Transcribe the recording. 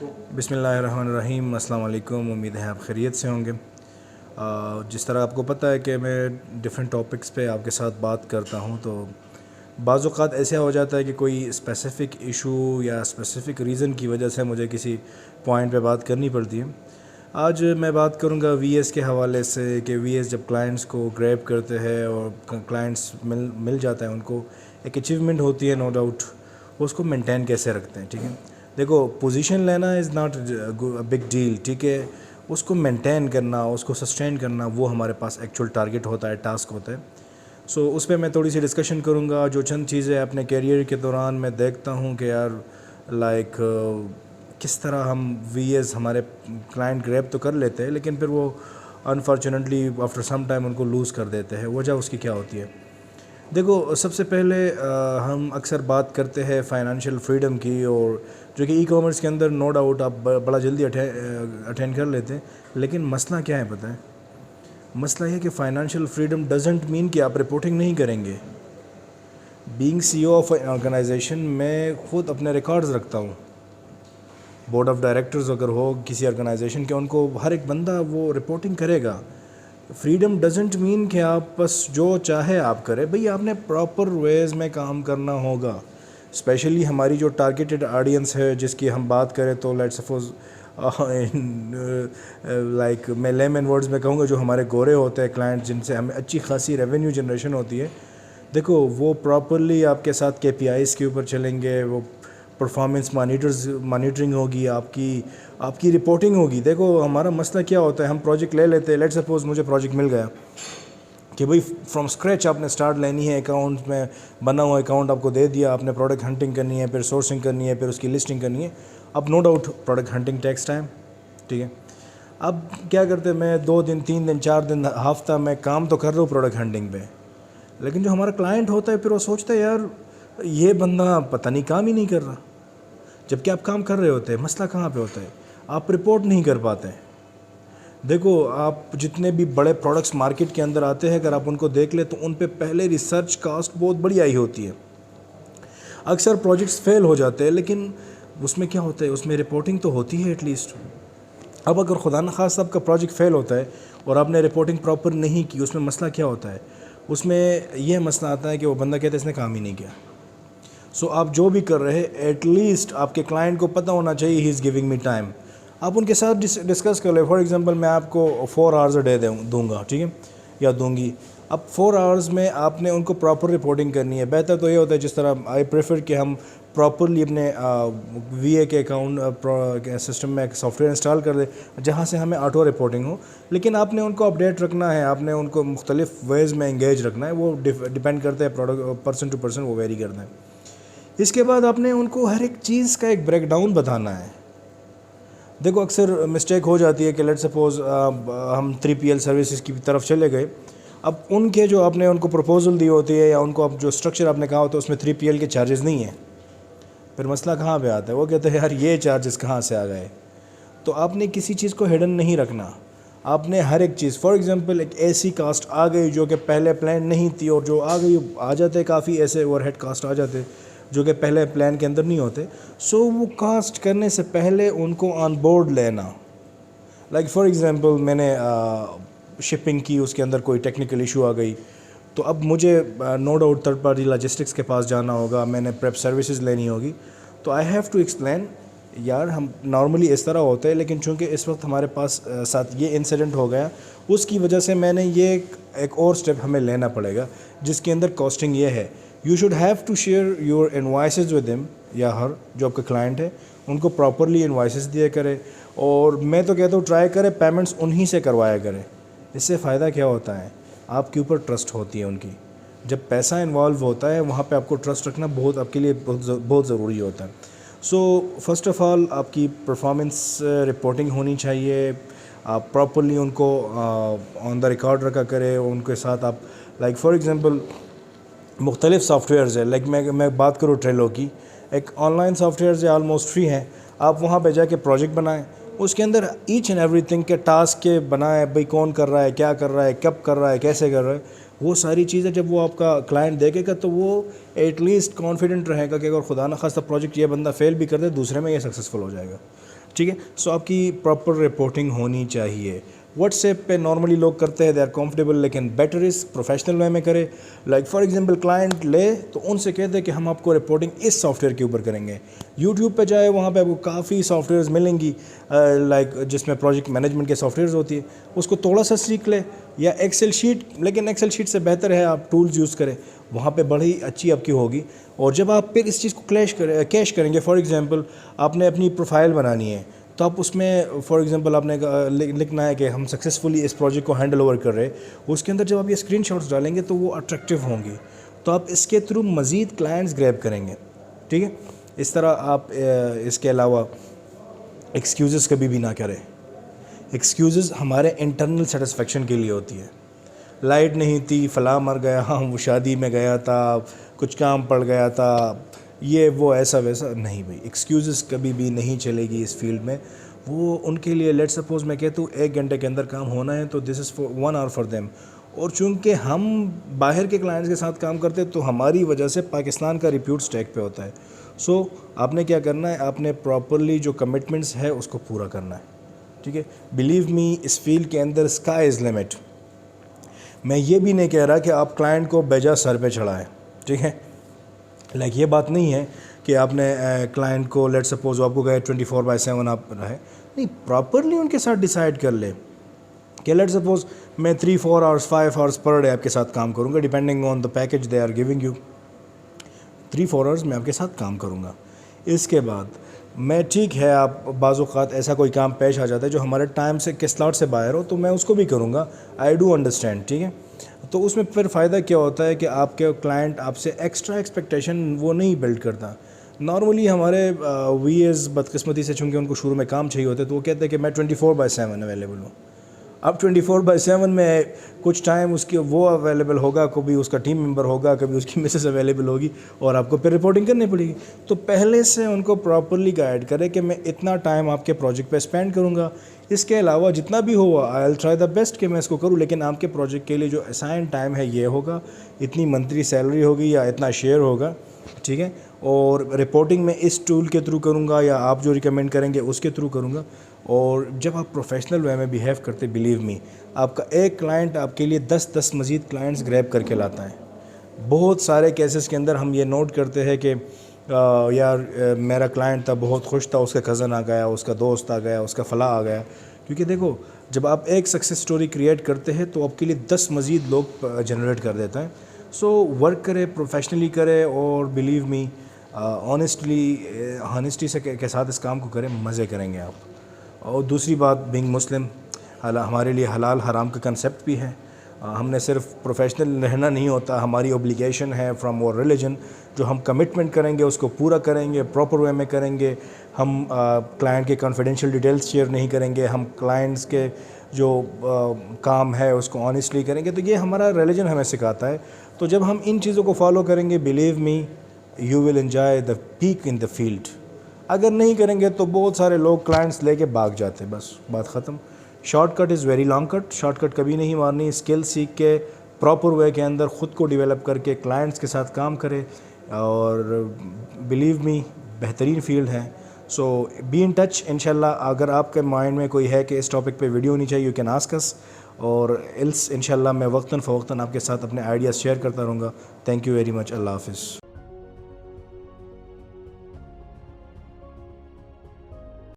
بسم اللہ الرحمن الرحیم. السلام علیکم. امید ہے آپ خیریت سے ہوں گے. جس طرح آپ کو پتہ ہے کہ میں ڈیفرنٹ ٹاپکس پہ آپ کے ساتھ بات کرتا ہوں، تو بعض اوقات ایسا ہو جاتا ہے کہ کوئی اسپیسیفک ایشو یا اسپیسیفک ریزن کی وجہ سے مجھے کسی پوائنٹ پہ بات کرنی پڑتی ہے. آج میں بات کروں گا وی ایس کے حوالے سے کہ وی ایس جب کلائنٹس کو گریب کرتے ہیں اور کلائنٹس مل جاتا ہے، ان کو ایک اچیومنٹ ہوتی ہے، نو ڈاؤٹ، وہ اس کو مینٹین کیسے رکھتے ہیں. ٹھیک ہے، دیکھو پوزیشن لینا از ناٹ بگ ڈیل. ٹھیک ہے، اس کو مینٹین کرنا، اس کو سسٹین کرنا، وہ ہمارے پاس ایکچوئل ٹارگٹ ہوتا ہے، ٹاسک ہوتا ہے. سو اس پہ میں تھوڑی سی ڈسکشن کروں گا. جو چند چیزیں اپنے کیریئر کے دوران میں دیکھتا ہوں کہ یار لائک کس طرح ہم وی ایز ہمارے کلائنٹ گریب تو کر لیتے ہیں، لیکن پھر وہ انفارچونیٹلی آفٹر سم ٹائم ان کو لوز کر دیتے ہیں. وجہ اس کی کیا ہوتی ہے؟ دیکھو، سب سے پہلے ہم اکثر بات کرتے ہیں فائنانشیل فریڈم کی، اور جو کہ ای کامرس کے اندر نو ڈاؤٹ آپ بڑا جلدی اٹینڈ کر لیتے ہیں. لیکن مسئلہ کیا ہے پتہ ہے؟ مسئلہ یہ ہے کہ فائنانشیل فریڈم ڈزنٹ مین کہ آپ رپورٹنگ نہیں کریں گے. Being C O of organisation, میں خود اپنے ریکارڈز رکھتا ہوں. بورڈ آف ڈائریکٹرز اگر ہو کسی آرگنائزیشن کے، ان کو ہر ایک بندہ وہ رپورٹنگ کرے گا. فریڈم ڈزنٹ مین کہ آپ بس جو چاہے آپ کریں. بھئی آپ نے پراپر ویز میں کام کرنا ہوگا. اسپیشلی ہماری جو ٹارگیٹڈ آڈینس ہے جس کی ہم بات کریں تو لیٹ سپوز لائک میں لیمن ورڈز میں کہوں گا، جو ہمارے گورے ہوتے ہیں کلائنٹ، جن سے ہمیں اچھی خاصی ریونیو جنریشن ہوتی ہے. دیکھو وہ پراپرلی آپ کے ساتھ کے پی آئیز کے اوپر چلیں گے، وہ پرفارمنس مانیٹرنگ ہوگی، آپ کی رپورٹنگ ہوگی. دیکھو ہمارا مسئلہ کیا ہوتا ہے، ہم پروجیکٹ لے لیتے ہیں. لیٹ سپوز مجھے پروجیکٹ مل گیا کہ بھئی فرام اسکریچ آپ نے سٹارٹ لینی ہے، اکاؤنٹ میں بنا ہوا اکاؤنٹ آپ کو دے دیا، آپ نے پروڈکٹ ہنٹنگ کرنی ہے، پھر سورسنگ کرنی ہے، پھر اس کی لسٹنگ کرنی ہے. اب no doubt product hunting takes time. ٹھیک ہے، اب کیا کرتے، میں 2 دن 3 دن 4 دن ہفتہ میں کام تو کر رہا ہوں پروڈکٹ ہنٹنگ پہ، لیکن جو ہمارا کلائنٹ ہوتا ہے پھر وہ سوچتا ہے یار یہ بندہ پتہ نہیں کام ہی نہیں کر رہا. جب کہ آپ کام کر رہے ہوتے ہیں. مسئلہ کہاں پہ ہوتا ہے؟ آپ رپورٹ نہیں کر پاتے. دیکھو آپ جتنے بھی بڑے پروڈکٹس مارکیٹ کے اندر آتے ہیں، اگر آپ ان کو دیکھ لیں تو ان پہ پہلے ریسرچ کاسٹ بہت بڑی آئی ہوتی ہے. اکثر پروجیکٹس فیل ہو جاتے ہیں، لیکن اس میں کیا ہوتا ہے، اس میں رپورٹنگ تو ہوتی ہے ایٹ لیسٹ. اب اگر خدا نخواستہ آپ کا پروجیکٹ فیل ہوتا ہے اور آپ نے رپورٹنگ پراپر نہیں کی، اس میں مسئلہ کیا ہوتا ہے؟ اس میں یہ مسئلہ آتا ہے کہ وہ بندہ کہتا ہے اس نے کام ہی نہیں کیا. سو آپ جو بھی کر رہے ہیں، ایٹ لیسٹ آپ کے کلائنٹ کو پتہ ہونا چاہیے ہی از گیونگ می ٹائم. آپ ان کے ساتھ ڈسکس کر لیں. فار ایگزامپل میں آپ کو 4 آورز اے ڈے دوں گا، ٹھیک ہے، یا دوں گی. اب 4 آورز میں آپ نے ان کو پراپر رپورٹنگ کرنی ہے. بہتر تو یہ ہوتا ہے جس طرح آئی پریفر کہ ہم پراپرلی اپنے وی اے کے اکاؤنٹ سسٹم میں ایک سافٹ ویئر انسٹال کر دیں جہاں سے ہمیں آٹو رپورٹنگ ہو. لیکن آپ نے ان کو اپڈیٹ رکھنا ہے، آپ نے ان کو مختلف ویز میں انگیج رکھنا ہے. وہ ڈیپینڈ کرتا ہے پروڈکٹ پرسن ٹو پرسن، وہ ویری کرتا ہے. اس کے بعد آپ نے ان کو ہر ایک چیز کا ایک بریک ڈاؤن بتانا ہے. دیکھو اکثر مسٹیک ہو جاتی ہے کہ لیٹ سپوز ہم 3PL سروسز کی طرف چلے گئے. اب ان کے جو آپ نے ان کو پروپوزل دی ہوتی ہے یا ان کو اب جو اسٹرکچر آپ نے کہا ہوتا ہے اس میں 3PL کے چارجز نہیں ہیں. پھر مسئلہ کہاں پہ آتا ہے؟ وہ کہتے ہیں یار یہ چارجز کہاں سے آ گئے. تو آپ نے کسی چیز کو ہڈن نہیں رکھنا. آپ نے ہر ایک چیز، فار ایگزامپل ایک ایسی کاسٹ آ گئی جو کہ پہلے پلان نہیں تھی، اور جو آ گئی آ جاتے کافی ایسے اوور ہیڈ کاسٹ آ جاتے جو کہ پہلے پلان کے اندر نہیں ہوتے. سو وہ کاسٹ کرنے سے پہلے ان کو آن بورڈ لینا. لائک فار ایگزامپل میں نے شپنگ کی، اس کے اندر کوئی ٹیکنیکل ایشو آ گئی، تو اب مجھے no doubt third party logistics کے پاس جانا ہوگا، میں نے پریپ سروسز لینی ہوگی. تو آئی ہیو ٹو ایکسپلین یار ہم نارملی اس طرح ہوتے ہیں، لیکن چونکہ اس وقت ہمارے پاس ساتھ یہ انسیڈنٹ ہو گیا، اس کی وجہ سے میں نے یہ ایک اور سٹیپ ہمیں لینا پڑے گا جس کے اندر کاسٹنگ یہ ہے. You should have to share your invoices with ہم، یا ہر جو آپ کا کلائنٹ ہے ان کو پراپرلی انوائسز دیا کرے. اور میں تو کہتا ہوں ٹرائی کرے پیمنٹس انہی سے کروایا کرے. اس سے فائدہ کیا ہوتا ہے؟ آپ کے اوپر ٹرسٹ ہوتی ہے ان کی. جب پیسہ انوالو ہوتا ہے وہاں پہ آپ کو ٹرسٹ رکھنا بہت آپ کے لیے بہت ضروری ہوتا ہے. سو فرسٹ آف آل آپ کی پرفارمنس رپورٹنگ ہونی چاہیے. آپ پراپرلی ان کو آن دا ریکارڈ رکھا کرے. ان کے ساتھ آپ لائک فار ایگزامپل مختلف سافٹ ویئرز ہے، لائک میں بات کروں ٹریلو کی، ایک آن لائن سافٹ ویئرز ہے، آلموسٹ فری ہیں. آپ وہاں پہ جا کے پروجیکٹ بنائیں، اس کے اندر ایچ اینڈ ایوری تھنگ کے ٹاسک کے بنائیں. بھئی کون کر رہا ہے، کیا کر رہا ہے، کب کر رہا ہے، کیسے کر رہا ہے. وہ ساری چیزیں جب وہ آپ کا کلائنٹ دیکھے گا تو وہ ایٹ لیسٹ کانفیڈنٹ رہے گا کہ اگر خدا نخواستہ پروجیکٹ یہ بندہ فیل بھی کر دے دوسرے میں یہ سکسیزفل ہو جائے گا. ٹھیک ہے. سو آپ کی پراپر رپورٹنگ ہونی چاہیے. واٹس ایپ پہ نارملی لوگ کرتے ہیں, دے آر کمفرٹیبل, لیکن بیٹر از پروفیشنل وے میں کرے. لائک فار ایگزامپل کلائنٹ لے تو ان سے کہتے ہیں کہ ہم آپ کو رپورٹنگ اس سافٹ ویئر کے اوپر کریں گے. یوٹیوب پہ جائے, وہاں پہ آپ کو کافی سافٹ ویئرز ملیں گی لائک جس میں پروجیکٹ مینجمنٹ کے سافٹ ویئرز ہوتی ہے, اس کو تھوڑا سا سیکھ لے. یا ایکسل شیٹ, لیکن ایکسل شیٹ سے بہتر ہے آپ ٹولز یوز کریں, وہاں پہ بڑی اچھی آپ کی ہوگی. اور جب آپ پھر اس چیز کو کیش کریں گے, فار ایگزامپل آپ نے اپنی پروفائل بنانی ہے, تو آپ اس میں فار ایگزامپل آپ نے لکھنا ہے کہ ہم سکسیزفلی اس پروجیکٹ کو ہینڈل اوور کر رہے. اس کے اندر جب آپ یہ اسکرین شاٹس ڈالیں گے تو وہ اٹریکٹیو ہوں گی, تو آپ اس کے تھرو مزید کلائنٹس گریب کریں گے. ٹھیک ہے. اس طرح آپ اس کے علاوہ ایکسکیوزز کبھی بھی نہ کریں. ایکسکیوزز ہمارے انٹرنل سیٹسفیکشن کے لیے ہوتی ہے. لائٹ نہیں تھی, فلاں مر گیا, وہ شادی میں گیا تھا, کچھ کام پڑ گیا تھا, یہ وہ ایسا ویسا نہیں بھائی. ایکسکیوزز کبھی بھی نہیں چلے گی اس فیلڈ میں. وہ ان کے لیے لیٹ سپوز میں کہتا ہوں 1 گھنٹے کے اندر کام ہونا ہے, تو دس از 1 hour فار دیم. اور چونکہ ہم باہر کے کلائنٹس کے ساتھ کام کرتے ہیں تو ہماری وجہ سے پاکستان کا ریپیوٹ اسٹیک پہ ہوتا ہے. سو آپ نے کیا کرنا ہے, آپ نے پراپرلی جو کمٹمنٹس ہے اس کو پورا کرنا ہے. ٹھیک ہے. بلیو می, اس فیلڈ کے اندر اسکائی از لمٹ. میں یہ بھی نہیں کہہ رہا کہ آپ کلائنٹ کو بیجا سر پہ چڑھائیں. ٹھیک ہے. لائک یہ بات نہیں ہے کہ آپ نے کلائنٹ کو لیٹ سپوز آپ کو گئے 24/7 آپ رہے نہیں, پراپرلی ان کے ساتھ ڈیسائیڈ کر لے کہ لیٹ سپوز میں 3-4 hours 5 hours پر ڈے آپ کے ساتھ کام کروں گا, depending on the package they are giving you. 3-4 hours میں آپ کے ساتھ کام کروں گا. اس کے بعد میں ٹھیک ہے, آپ بعض اوقات ایسا کوئی کام پیش آ جاتا ہے جو ہمارے ٹائم سے کے سلاٹ سے باہر ہو, تو میں اس کو بھی کروں گا. I do understand. ٹھیک ہے. تو اس میں پھر فائدہ کیا ہوتا ہے کہ آپ کے کلائنٹ آپ سے ایکسٹرا ایکسپیکٹیشن وہ نہیں بلڈ کرتا. نارملی ہمارے وی ایز بدقسمتی سے, چونکہ ان کو شروع میں کام چاہیے ہوتے, تو وہ کہتے ہیں کہ میں 24/7 اویلیبل ہوں. اب 24/7 میں کچھ ٹائم اس کے وہ اویلیبل ہوگا, کبھی اس کا ٹیم ممبر ہوگا, کبھی اس کی مسز اویلیبل ہوگی, اور آپ کو پھر رپورٹنگ کرنی پڑے گی. تو پہلے سے ان کو پراپرلی گائیڈ کرے کہ میں اتنا ٹائم آپ کے پروجیکٹ پہ اسپینڈ کروں گا. اس کے علاوہ جتنا بھی ہوا آئی ول ٹرائی دا بیسٹ کہ میں اس کو کروں, لیکن آپ کے پروجیکٹ کے لیے جو اسائن ٹائم ہے یہ ہوگا, اتنی منتھلی سیلری ہوگی یا اتنا شیئر ہوگا. ٹھیک ہے. اور رپورٹنگ میں اس ٹول کے تھرو کروں گا یا آپ جو ریکمینڈ کریں گے اس کے تھرو کروں گا. اور جب آپ پروفیشنل وے میں بیہیو کرتے, بلیو می, آپ کا ایک کلائنٹ آپ کے لیے 10 مزید کلائنٹس گریب کر کے لاتا ہے. بہت سارے کیسز کے اندر ہم یہ نوٹ کرتے ہیں کہ یار میرا کلائنٹ تھا, بہت خوش تھا, اس کا کزن آ گیا, اس کا دوست آ گیا, اس کا فلاں آ گیا. کیونکہ دیکھو, جب آپ ایک سکسیس سٹوری کریٹ کرتے ہیں تو آپ کے لیے 10 مزید لوگ جنریٹ کر دیتا ہے. سو ورک کرے, پروفیشنلی کرے, اور بلیو می ہانیسٹی سے کے ساتھ اس کام کو کریں, مزے کریں گے آپ. اور دوسری بات, بینگ مسلم, ہمارے لیے حلال حرام کا کنسیپٹ بھی ہے. ہم نے صرف پروفیشنل رہنا نہیں ہوتا, ہماری اوبلیگیشن ہے فرام اور ریلیجن, جو ہم کمٹمنٹ کریں گے اس کو پورا کریں گے, پراپر وے میں کریں گے. ہم کلائنٹ کے کانفیڈینشیل ڈیٹیلز شیئر نہیں کریں گے, ہم کلائنٹس کے جو کام ہے اس کو آنیسٹلی کریں گے. تو یہ ہمارا ریلیجن ہمیں سکھاتا ہے. تو جب ہم ان چیزوں کو فالو کریں گے, believe me, you will enjoy the peak in the field. اگر نہیں کریں گے تو بہت سارے لوگ کلائنٹس لے کے بھاگ جاتے, بس بات ختم. Short cut is very long cut. Short cut کبھی نہیں مارنی. اسکل سیکھ کے پراپر وے کے اندر خود کو ڈیولپ کر کے کلائنٹس کے ساتھ کام کرے, اور بلیو می بہترین فیلڈ ہے. سو بی ان ٹچ. انشاءاللہ اگر آپ کے مائنڈ میں کوئی ہے کہ اس ٹاپک پہ ویڈیو ہونی چاہیے, یو کین آسک اس, اور ایلس انشاءاللہ میں وقتاً فوقتاً آپ کے ساتھ اپنے آئیڈیاز شیئر کرتا رہوں گا. Thank you very much. اللہ حافظ.